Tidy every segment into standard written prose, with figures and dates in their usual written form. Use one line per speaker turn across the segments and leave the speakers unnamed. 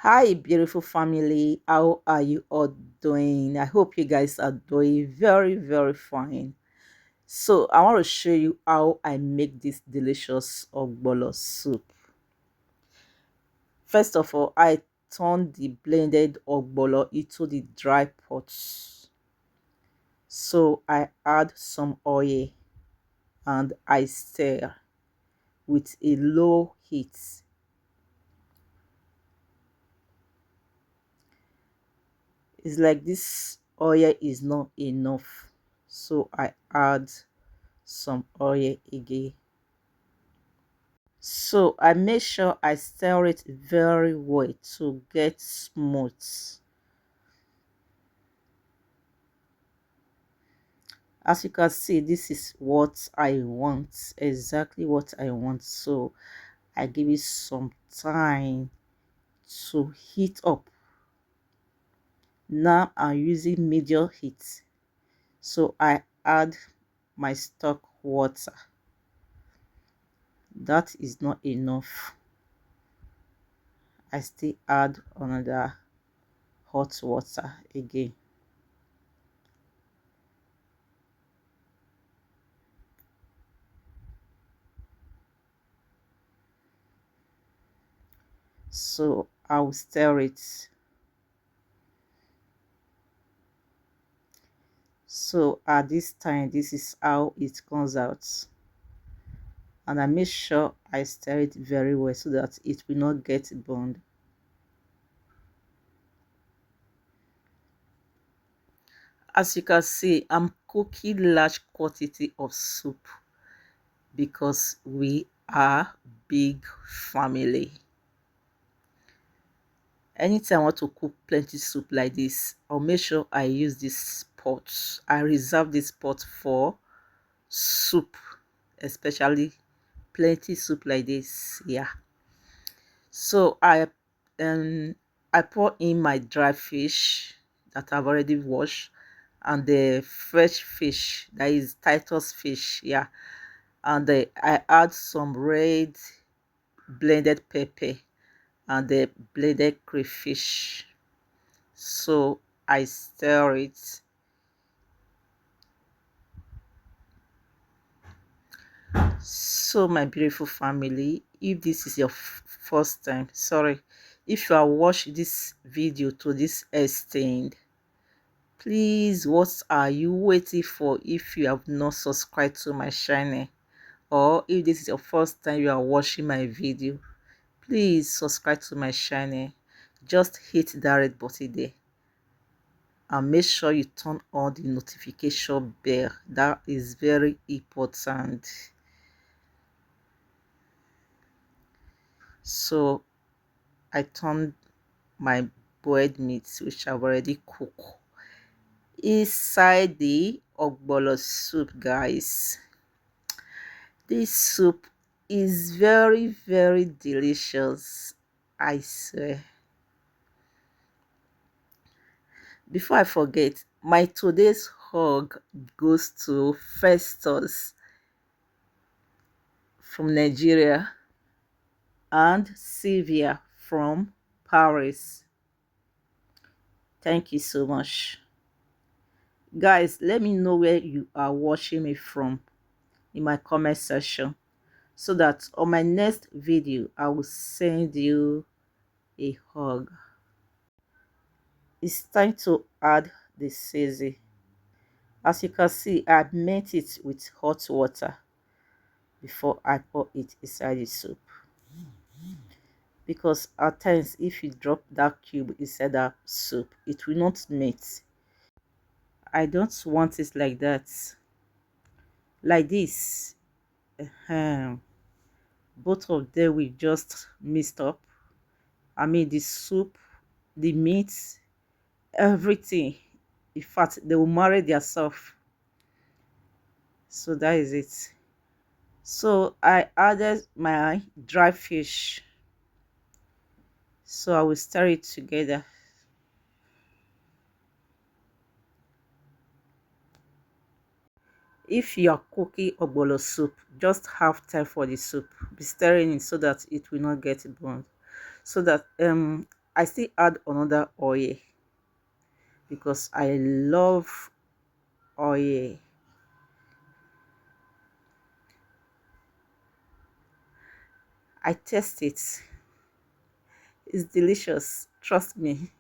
Hi, beautiful family. How are you all doing? I hope you guys are doing very fine. So, I want to show you how I make this delicious Ogbono soup. First of all, I turn the blended Ogbono into the dry pots. So, I add some oil and I stir with a low heat. It's like this oil is not enough, so I add some oil again. So I make sure I stir it very well to get smooth. As you can see, this is what I want, exactly what I want. So I give it some time to heat up. Now I'm using medium heat, so I add my stock water. That is not enough. I still add another hot water again. So I'll stir it. So at this time, this is how it comes out, and I make sure I stir it very well so that it will not get burned. As you can see, I'm cooking large quantity of soup because we are big family. Anytime I want to cook plenty soup like this, I'll make sure I use this pot. I reserve this pot for soup, especially plenty soup like this. Yeah. So um I pour in my dry fish that I've already washed and the fresh fish, that is Titus fish. Yeah. And I add some red blended pepper and the blended crayfish. So I stir it. So my beautiful family, if this is your first time, sorry, if you are watching this video to this extent, please, what are you waiting for? If you have not subscribed to my channel, or if this is your first time you are watching my video, please subscribe to my channel. Just hit that red button there and make sure you turn on the notification bell. That is very important. So I turned my boiled meat, which I've already cooked, inside the Ogbono soup, guys. This soup is very delicious, I swear. Before I forget, my today's hug goes to Festus from Nigeria and Sylvia from Paris. Thank you so much. Guys, let me know where you are watching me from in my comment section so that on my next video I will send you a hug. It's time to add the seasoning. As you can see, I melt it with hot water before I pour it inside the soup, because at times if you drop that cube inside that soup, it will not melt. I don't want it like that. Like this, both of them will just mixed up. I mean, the soup, the meat, everything. In fact, they will marry themselves. So that is it. So I added my dry fish. So I will stir it together. If you are cooking Ogbono soup, just have time for the soup. Be stirring it so that it will not get burned. So that I still add another oil because I love oil. I taste it. It's delicious. Trust me.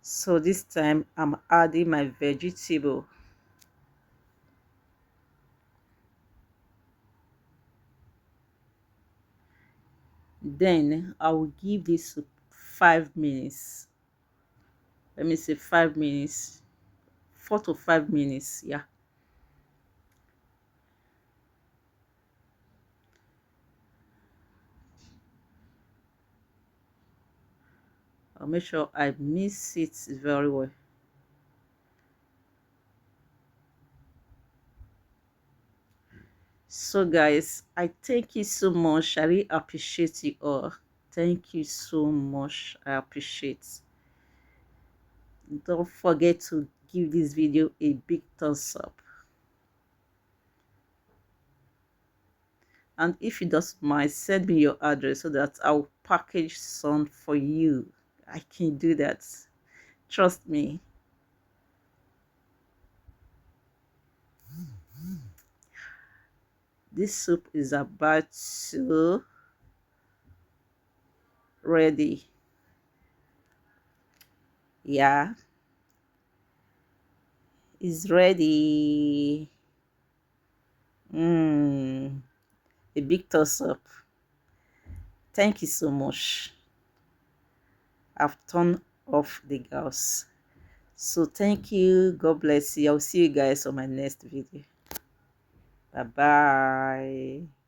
So this time I'm adding my vegetable. Then I will give this 5 minutes. Let me say 5 minutes. 4 to 5 minutes. Yeah. I'll make sure I mix it very well. So guys, I thank you so much. I really appreciate you all. Thank you so much. I appreciate. Don't forget to give this video a big thumbs up. And if you don't mind, send me your address so that I'll package some for you. I can do that. Trust me. This soup is about to ready. Yeah, it's ready. A big toss up. Thank you so much. I've turned off the gas. So thank you. God bless you. I'll see you guys on my next video. Bye bye.